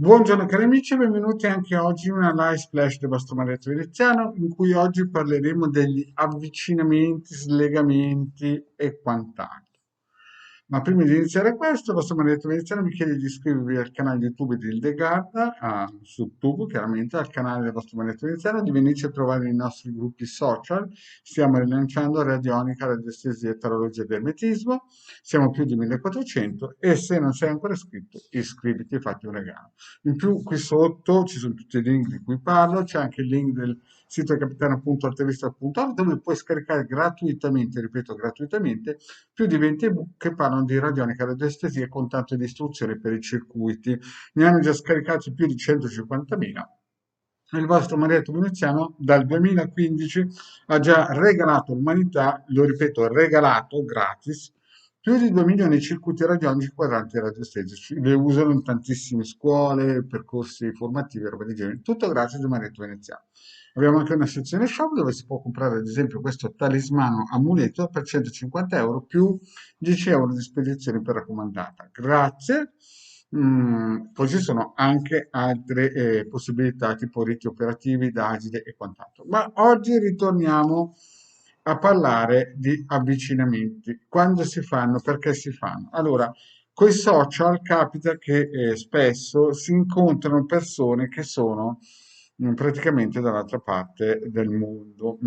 Buongiorno cari amici, benvenuti anche oggi in una live splash del vostro Maretto Veneziano, in cui oggi parleremo degli avvicinamenti, slegamenti e quant'altro. Ma prima di iniziare questo, il vostro Maretto Veneziano vi chiede di iscrivervi al canale YouTube di Ildegarda, su YouTube chiaramente, al canale del vostro Maretto Veneziano, di venirci a trovare i nostri gruppi social. Stiamo rilanciando radionica, radiestesia, tarologia e ermetismo. Siamo più di 1400 e se non sei ancora iscritto, iscriviti e fatti un regalo. In più qui sotto ci sono tutti i link di cui parlo, c'è anche il link del sito capitano.artevista.org dove puoi scaricare gratuitamente, ripeto gratuitamente, più di 20 ebook che parlano di radionica, radiestesia con tanto di istruzioni per i circuiti. Ne hanno già scaricati più di 150.000. Il vostro Marietto Veneziano dal 2015 ha già regalato all'umanità, lo ripeto, regalato gratis, più di 2 milioni di circuiti radionici quadranti radiostesici. Le usano in tantissime scuole, percorsi formativi e roba di genere. Tutto grazie al Marietto Veneziano. Abbiamo anche una sezione shop dove si può comprare ad esempio questo talismano amuleto per 150 euro più 10 euro di spedizione per raccomandata. Grazie. Poi ci sono anche altre possibilità tipo riti operativi da agile e quant'altro. Ma oggi ritorniamo a parlare di avvicinamenti. Quando si fanno? Perché si fanno? Allora, con i social capita che spesso si incontrano persone che sono praticamente dall'altra parte del mondo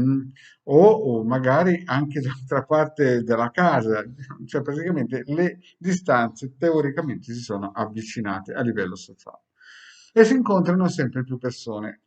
o magari anche dall'altra parte della casa, cioè praticamente le distanze teoricamente si sono avvicinate a livello sociale e si incontrano sempre più persone.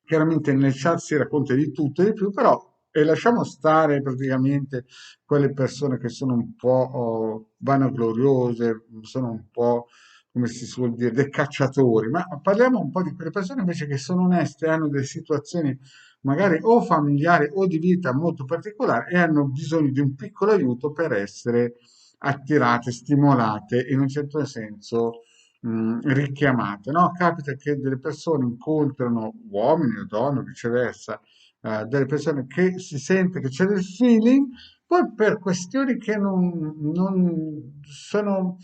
Chiaramente nelle chat si racconta di tutto e di più, però e lasciamo stare praticamente quelle persone che sono un po' vanagloriose, sono un po', come si suol dire, dei cacciatori, ma parliamo un po' di quelle persone invece che sono oneste, hanno delle situazioni magari o familiari o di vita molto particolari e hanno bisogno di un piccolo aiuto per essere attirate, stimolate, in un certo senso richiamate, no? Capita che delle persone incontrano uomini o donne, o viceversa, delle persone che si sente che c'è del feeling, poi per questioni che non sono,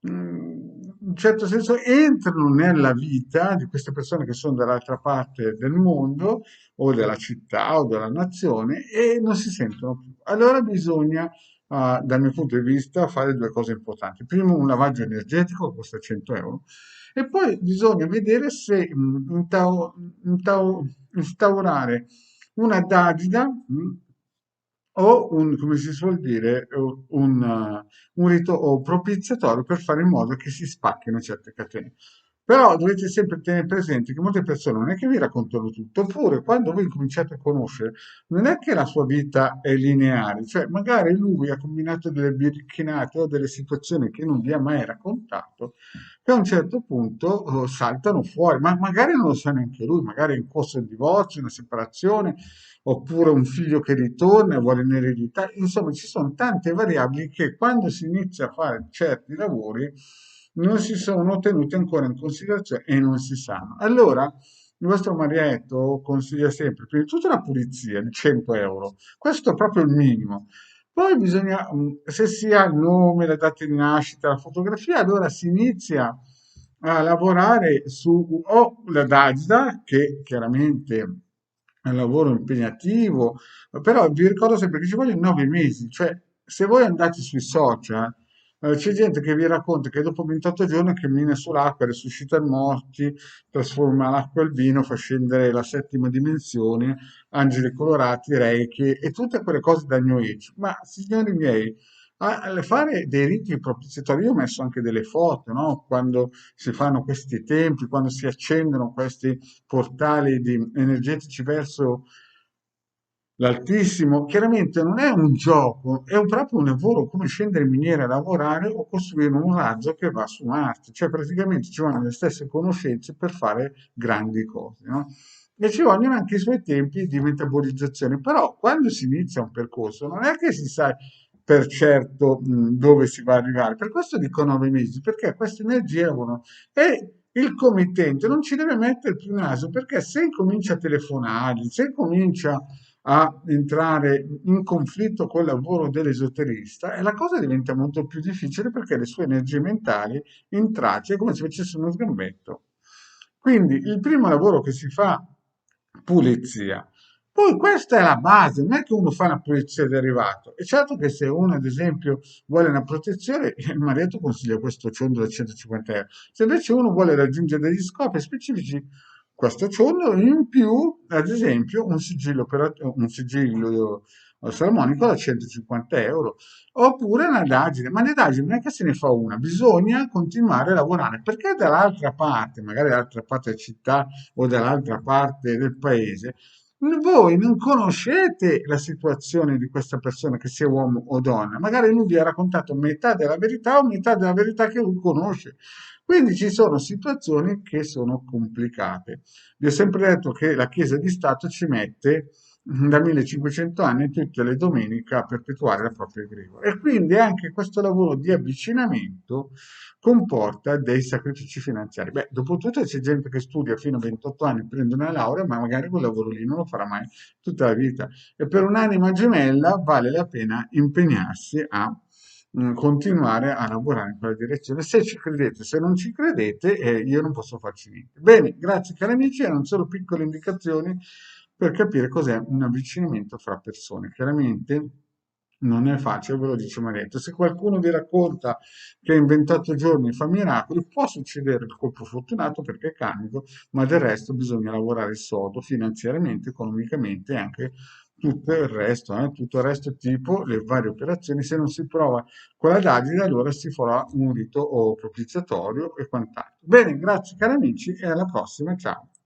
in un certo senso, entrano nella vita di queste persone che sono dall'altra parte del mondo o della città o della nazione e non si sentono più. Allora bisogna dal mio punto di vista, fare due cose importanti. Primo, un lavaggio energetico, costa 100 euro, e poi bisogna vedere se instaurare una dadida o un, come si suol dire, un rito o propiziatorio per fare in modo che si spacchino certe catene. Però dovete sempre tenere presente che molte persone non è che vi raccontano tutto, oppure quando voi cominciate a conoscere, non è che la sua vita è lineare, cioè magari lui ha combinato delle birichinate o delle situazioni che non vi ha mai raccontato, che a un certo punto saltano fuori, ma magari non lo sa neanche lui, magari è in corso di divorzio, una separazione, oppure un figlio che ritorna e vuole un'eredità. Insomma, ci sono tante variabili che quando si inizia a fare certi lavori non si sono tenuti ancora in considerazione e non si sanno. Allora, il vostro Marietto consiglia sempre, prima di tutto, la pulizia di 100 euro. Questo è proprio il minimo. Poi bisogna, se si ha il nome, la data di nascita, la fotografia, allora si inizia a lavorare su o la DAGDA, che chiaramente è un lavoro impegnativo, però vi ricordo sempre che ci vogliono 9 mesi, cioè se voi andate sui social, c'è gente che vi racconta che dopo 28 giorni cammina sull'acqua, resuscita i morti, trasforma l'acqua al vino, fa scendere la settima dimensione, angeli colorati, reiki e tutte quelle cose da New Age. Ma signori miei, a fare dei riti propiziatori, io ho messo anche delle foto, no? Quando si fanno questi templi, quando si accendono questi portali energetici verso l'altissimo, chiaramente non è un gioco, è proprio un lavoro come scendere in miniera a lavorare o costruire un razzo che va su Marte, cioè praticamente ci vogliono le stesse conoscenze per fare grandi cose, no? E ci vogliono anche i suoi tempi di metabolizzazione, però quando si inizia un percorso non è che si sa per certo dove si va ad arrivare, per questo dico 9 mesi, perché queste energie lavorano e il committente non ci deve mettere più naso, perché se comincia a telefonare, se comincia a entrare in conflitto col lavoro dell'esoterista e la cosa diventa molto più difficile perché le sue energie mentali intralciano, è come se facesse uno sgambetto Quindi il primo lavoro che si fa, pulizia. Poi questa è la base, non è che uno fa una pulizia derivato. È certo che se uno, ad esempio, vuole una protezione, il marietto consiglia questo ciondo da 150 euro. Se invece uno vuole raggiungere degli scopi specifici, questo ciondo in più, ad esempio, un sigillo salmonico da 150 euro. Oppure un'indagine, ma l'indagine non è che se ne fa una, bisogna continuare a lavorare perché dall'altra parte, magari dall'altra parte della città o dall'altra parte del paese, voi non conoscete la situazione di questa persona, che sia uomo o donna. Magari lui vi ha raccontato metà della verità o metà della verità che lui conosce. Quindi ci sono situazioni che sono complicate. Vi ho sempre detto che la Chiesa di Stato ci mette da 1500 anni tutte le domeniche a perpetuare la propria egregore. E quindi anche questo lavoro di avvicinamento comporta dei sacrifici finanziari. Beh, dopo tutto c'è gente che studia fino a 28 anni, prende una laurea, ma magari quel lavoro lì non lo farà mai tutta la vita. E per un'anima gemella vale la pena impegnarsi a continuare a lavorare in quella direzione. Se ci credete, se non ci credete, io non posso farci niente. Bene, grazie cari amici, erano solo piccole indicazioni per capire cos'è un avvicinamento fra persone. Chiaramente non è facile, ve lo dice Marietta. Se qualcuno vi racconta che in 28 giorni fa miracoli, può succedere il colpo fortunato perché è canico, ma del resto bisogna lavorare sodo finanziariamente, economicamente e anche tutto il resto tipo le varie operazioni. Se non si prova con la dadine, allora si farà un rito o propiziatorio e quant'altro. Bene, grazie cari amici e alla prossima, ciao.